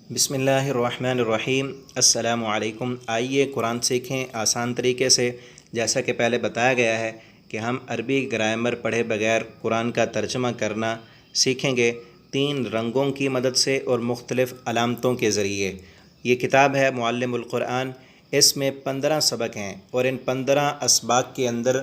بسم اللہ الرحمن الرحیم۔ السلام علیکم۔ آئیے قرآن سیکھیں آسان طریقے سے۔ جیسا کہ پہلے بتایا گیا ہے کہ ہم عربی گرامر پڑھے بغیر قرآن کا ترجمہ کرنا سیکھیں گے 3 رنگوں کی مدد سے اور مختلف علامتوں کے ذریعے۔ یہ کتاب ہے معلم القرآن، اس میں 15 سبق ہیں اور ان 15 اسباق کے اندر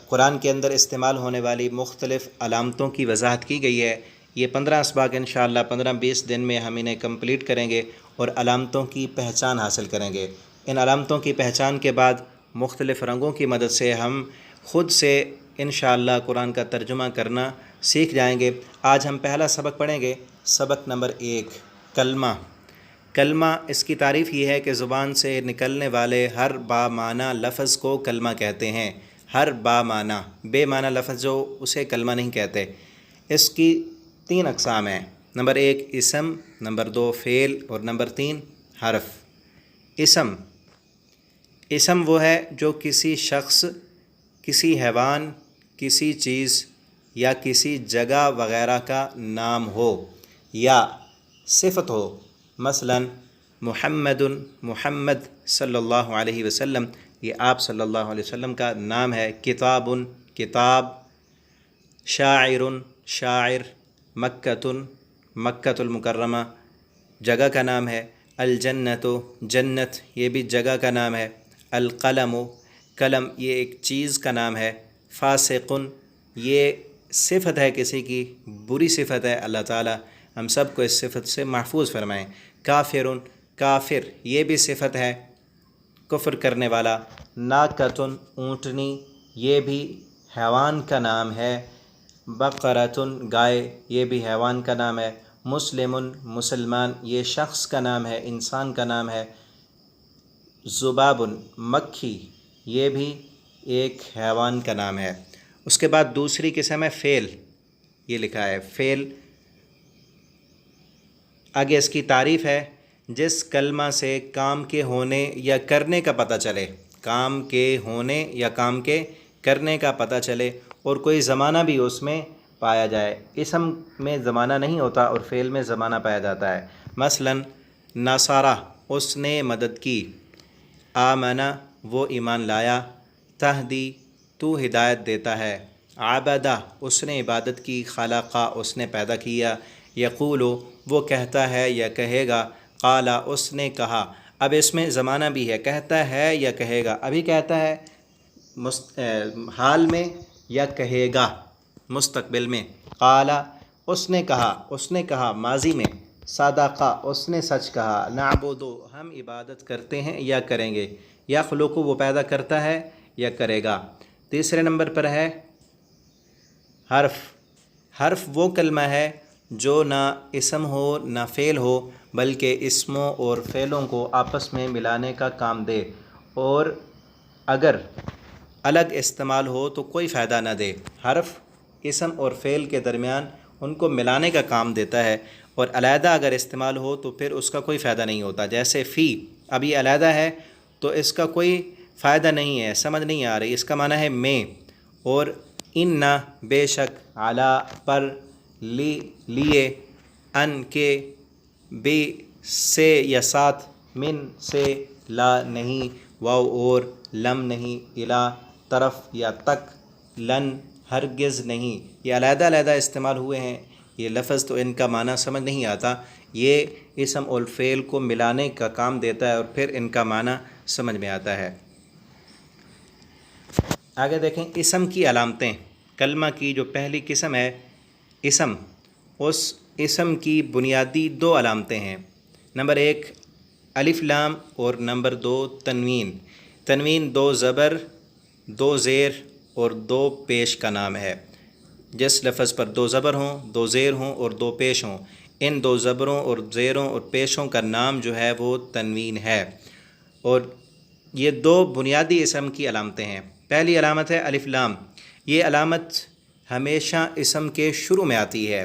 قرآن کے اندر استعمال ہونے والی مختلف علامتوں کی وضاحت کی گئی ہے۔ یہ 15 اسباق انشاءاللہ 15-20 دن میں ہم انہیں کمپلیٹ کریں گے اور علامتوں کی پہچان حاصل کریں گے۔ ان علامتوں کی پہچان کے بعد مختلف رنگوں کی مدد سے ہم خود سے انشاءاللہ قرآن کا ترجمہ کرنا سیکھ جائیں گے۔ آج ہم پہلا سبق پڑھیں گے، سبق نمبر 1، کلمہ۔ کلمہ، اس کی تعریف یہ ہے کہ زبان سے نکلنے والے ہر بامعنی لفظ کو کلمہ کہتے ہیں۔ ہر بامعنی، بے معنی لفظ جو اسے کلمہ نہیں کہتے۔ اس کی 3 اقسام ہیں۔ نمبر 1 اسم، نمبر 2 فعل اور نمبر 3 حرف۔ اسم وہ ہے جو کسی شخص، کسی حیوان، کسی چیز یا کسی جگہ وغیرہ کا نام ہو یا صفت ہو۔ مثلا محمد صلی اللہ علیہ وسلم، یہ آپ صلی اللہ علیہ وسلم کا نام ہے۔ کتاب، شاعر، مکہ المکرمہ جگہ کا نام ہے۔ جنت، یہ بھی جگہ کا نام ہے۔ قلم، یہ ایک چیز کا نام ہے۔ فاسق، یہ صفت ہے کسی کی، بری صفت ہے، اللہ تعالی ہم سب کو اس صفت سے محفوظ فرمائیں۔ کافر، یہ بھی صفت ہے، کفر کرنے والا۔ ناقۃ، اونٹنی، یہ بھی حیوان کا نام ہے۔ بقرۃ، گائے، یہ بھی حیوان کا نام ہے۔ مسلمان، یہ شخص کا نام ہے، انسان کا نام ہے۔ ذباب، مکھی، یہ بھی ایک حیوان کا نام ہے۔ اس کے بعد دوسری قسم ہے فعل، یہ لکھا ہے فعل۔ آگے اس کی تعریف ہے، جس کلمہ سے کام کے ہونے یا کرنے کا پتہ چلے، کام کے ہونے یا کام کے کرنے کا پتہ چلے اور کوئی زمانہ بھی اس میں پایا جائے۔ اسم میں زمانہ نہیں ہوتا اور فعل میں زمانہ پایا جاتا ہے۔ مثلا نصارہ، اس نے مدد کی۔ آمنہ، وہ ایمان لایا۔ تہدی، تو ہدایت دیتا ہے۔ عبدہ، اس نے عبادت کی۔ خلقہ، اس نے پیدا کیا۔ یقول، وہ کہتا ہے یا کہے گا۔ قال، اس نے کہا۔ اب اس میں زمانہ بھی ہے، کہتا ہے یا کہے گا۔ ابھی کہتا ہے حال میں یا کہے گا مستقبل میں۔ قال، اس نے کہا ماضی میں۔ صدقہ، اس نے سچ کہا۔ نعبد، ہم عبادت کرتے ہیں یا کریں گے۔ یخلق، وہ پیدا کرتا ہے یا کرے گا۔ تیسرے نمبر پر ہے حرف وہ کلمہ ہے جو نہ اسم ہو نہ فعل ہو بلکہ اسموں اور فعلوں کو آپس میں ملانے کا کام دے، اور اگر الگ استعمال ہو تو کوئی فائدہ نہ دے۔ حرف اسم اور فعل کے درمیان ان کو ملانے کا کام دیتا ہے، اور علیحدہ اگر استعمال ہو تو پھر اس کا کوئی فائدہ نہیں ہوتا۔ جیسے فی، اب یہ علیحدہ ہے تو اس کا کوئی فائدہ نہیں ہے، سمجھ نہیں آ رہی۔ اس کا معنی ہے میں، اور ان، بے شک، علی، پر، لیے، ان، کے، بے، سے یا ساتھ، من، سے، لا، نہیں، واو، اور، لم، نہیں، الی، طرف یا تک، لن، ہرگز نہیں۔ یہ علیحدہ علیحدہ استعمال ہوئے ہیں یہ لفظ، تو ان کا معنی سمجھ نہیں آتا۔ یہ اسم اور فعل کو ملانے کا کام دیتا ہے اور پھر ان کا معنی سمجھ میں آتا ہے۔ آگے دیکھیں اسم کی علامتیں۔ کلمہ کی جو پہلی قسم ہے اسم، اس اسم کی بنیادی 2 علامتیں ہیں۔ نمبر 1 الف لام اور نمبر 2 تنوین۔ تنوین 2 زبر، 2 زیر اور 2 پیش کا نام ہے۔ جس لفظ پر 2 زبر ہوں، 2 زیر ہوں اور 2 پیش ہوں، ان 2 زبروں اور زیروں اور پیشوں کا نام جو ہے وہ تنوین ہے۔ اور یہ 2 بنیادی اسم کی علامتیں ہیں۔ پہلی علامت ہے الف لام۔ یہ علامت ہمیشہ اسم کے شروع میں آتی ہے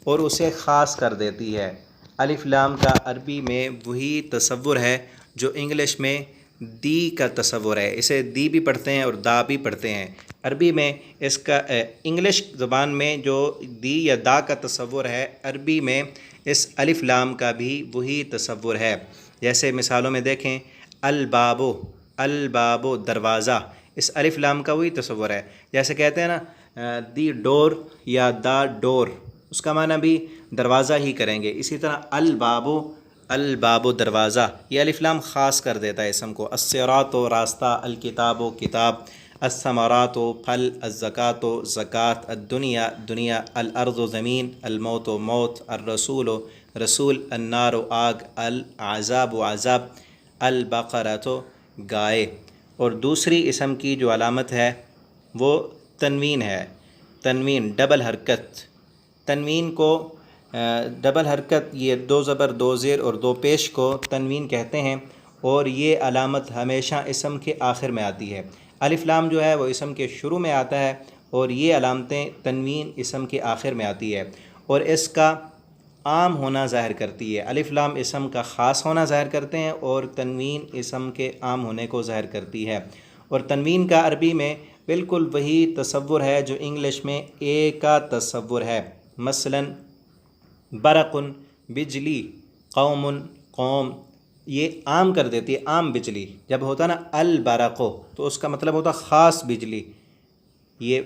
اور اسے خاص کر دیتی ہے۔ الف لام کا عربی میں وہی تصور ہے جو انگلش میں دی کا تصور ہے، اسے دی بھی پڑھتے ہیں اور دا بھی پڑھتے ہیں۔ عربی میں اس کا انگلش زبان میں جو دی یا دا کا تصور ہے، عربی میں اس الف لام کا بھی وہی تصور ہے۔ جیسے مثالوں میں دیکھیں، البابو، البابو دروازہ، اس الف لام کا وہی تصور ہے۔ جیسے کہتے ہیں نا دی ڈور یا دا ڈور، اس کا معنی بھی دروازہ ہی کریں گے۔ اسی طرح البابو، البابو دروازہ، یہ الف لام خاص کر دیتا ہے اسم کو۔ الصراط و راستہ، الکتاب و کتاب، الثمرات و پھل، الزکوٰۃ و زکوٰۃ، الدنیا دنیا، الارض و زمین، الموت و موت، الرسول و رسول، النار و آگ، العذاب و عذاب، البقرۃ و گائے۔ اور دوسری اسم کی جو علامت ہے وہ تنوین ہے، تنوین ڈبل حرکت۔ تنوین کو ڈبل حرکت، یہ دو زبر دو زیر اور دو پیش کو تنوین کہتے ہیں، اور یہ علامت ہمیشہ اسم کے آخر میں آتی ہے۔ الف لام جو ہے وہ اسم کے شروع میں آتا ہے، اور یہ علامتیں تنوین اسم کے آخر میں آتی ہے، اور اس کا عام ہونا ظاہر کرتی ہے۔ الف لام اسم کا خاص ہونا ظاہر کرتے ہیں، اور تنوین اسم کے عام ہونے کو ظاہر کرتی ہے۔ اور تنوین کا عربی میں بالکل وہی تصور ہے جو انگلش میں اے کا تصور ہے۔ مثلا برقن بجلی، قوم قوم، یہ عام کر دیتی ہے، عام بجلی۔ جب ہوتا نا البرقو تو اس کا مطلب ہوتا خاص بجلی۔ یہ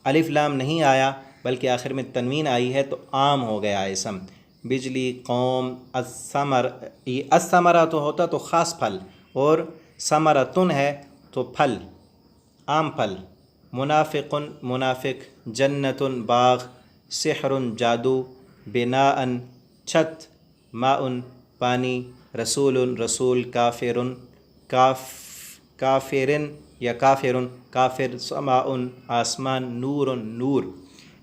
الف لام نہیں آیا بلکہ آخر میں تنوین آئی ہے تو عام ہو گیا اسم۔ بجلی، قوم، الثمر، یہ الثمرہ تو ہوتا تو خاص پھل، اور ثمرتن ہے تو پھل، عام پھل۔ منافقن منافق، جنتن باغ، سحرن جادو، بناءً چھت، ماءً پانی، رسول رسول، کافرن کافرن یا کافرن کافر، سماءً آسمان، نور نور۔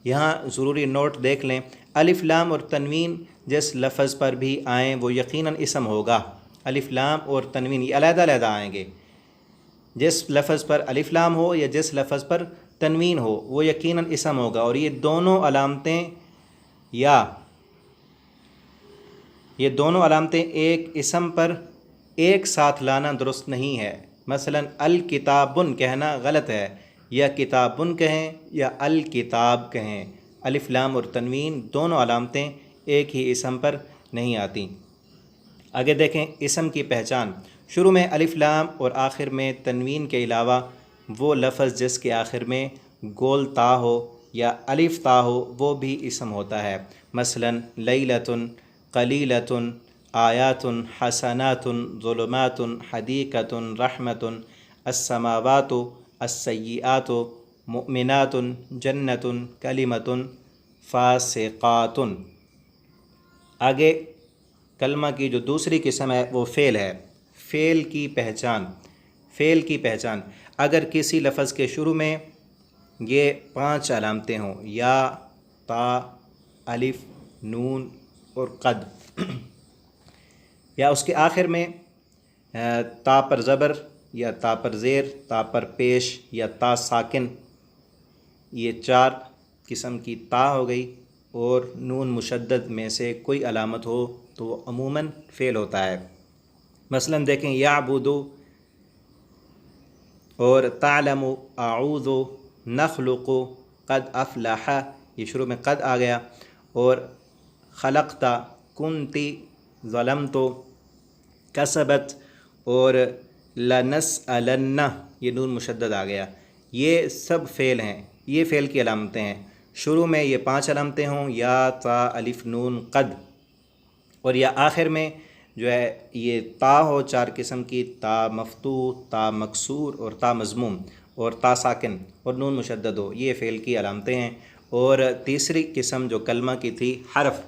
یہاں ضروری نوٹ دیکھ لیں، الف لام اور تنوین جس لفظ پر بھی آئیں وہ یقیناً اسم ہوگا۔ الف لام اور تنوین یہ علیحدہ علیحدہ آئیں گے۔ جس لفظ پر الف لام ہو یا جس لفظ پر تنوین ہو وہ یقیناً اسم ہوگا، اور یہ دونوں علامتیں ایک اسم پر ایک ساتھ لانا درست نہیں ہے۔ مثلا الکتابن کہنا غلط ہے، یا کتابن کہیں یا الکتاب کہیں۔ الف لام اور تنوین دونوں علامتیں ایک ہی اسم پر نہیں آتی۔ آگے دیکھیں اسم کی پہچان۔ شروع میں الف لام اور آخر میں تنوین کے علاوہ وہ لفظ جس کے آخر میں گول تا ہو یا الف تا ہو وہ بھی اسم ہوتا ہے۔ مثلا لیلۃ، قلیلۃ، آیات، حسنات، ظلمات، حدیقۃ، رحمۃ، السماوات، السیئات، مؤمنات، جنت، کلمۃ، فاسقات۔ آگے کلمہ کی جو دوسری قسم ہے وہ فعل ہے۔ فعل کی پہچان، فعل کی پہچان، اگر کسی لفظ کے شروع میں یہ 5 علامتیں ہوں، یا، تا، الف، نون اور قد، یا اس کے آخر میں تا پر زبر یا تا پر زیر، تا پر پیش یا تا ساکن، یہ 4 قسم کی تا ہو گئی، اور نون مشدد میں سے کوئی علامت ہو تو وہ عموماً فعل ہوتا ہے۔ مثلا دیکھیں یعبدو اور تعلم، اعوذ، نخلق، قد افلح، یہ شروع میں قد آ گیا، اور خلقت، کنتی، ظلمت، کسبت، اور لنسألن، یہ نون مشدد آ گیا۔ یہ سب فعل ہیں، یہ فعل کی علامتیں ہیں۔ شروع میں یہ 5 علامتیں ہوں، یا، تا، الف، نون، قد، اور یا آخر میں جو ہے یہ تا ہو 4 قسم کی، تا مفتوح، تا مکسور اور تا مضموم، اور تا ساکن اور نون مشدد ہو، یہ فعل کی علامتیں ہیں۔ اور تیسری قسم جو کلمہ کی تھی حرف،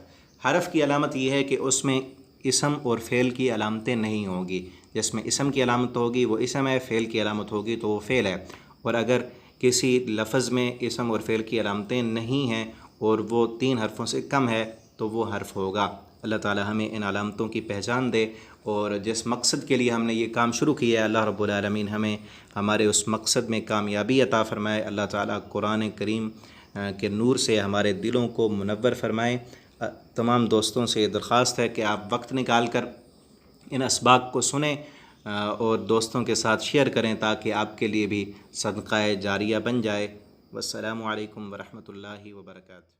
حرف کی علامت یہ ہے کہ اس میں اسم اور فعل کی علامتیں نہیں ہوں گی۔ جس میں اسم کی علامت ہوگی وہ اسم ہے، فعل کی علامت ہوگی تو وہ فعل ہے۔ اور اگر کسی لفظ میں اسم اور فعل کی علامتیں نہیں ہیں اور وہ 3 حرفوں سے کم ہے تو وہ حرف ہوگا۔ اللہ تعالی ہمیں ان علامتوں کی پہچان دے، اور جس مقصد کے لیے ہم نے یہ کام شروع کیا ہے اللہ رب العالمین ہمیں ہمارے اس مقصد میں کامیابی عطا فرمائے۔ اللہ تعالی قرآن کریم کے نور سے ہمارے دلوں کو منور فرمائے۔ تمام دوستوں سے یہ درخواست ہے کہ آپ وقت نکال کر ان اسباق کو سنیں، اور دوستوں کے ساتھ شیئر کریں تاکہ آپ کے لیے بھی صدقہ جاریہ بن جائے۔ والسلام علیکم ورحمۃ اللہ وبرکاتہ۔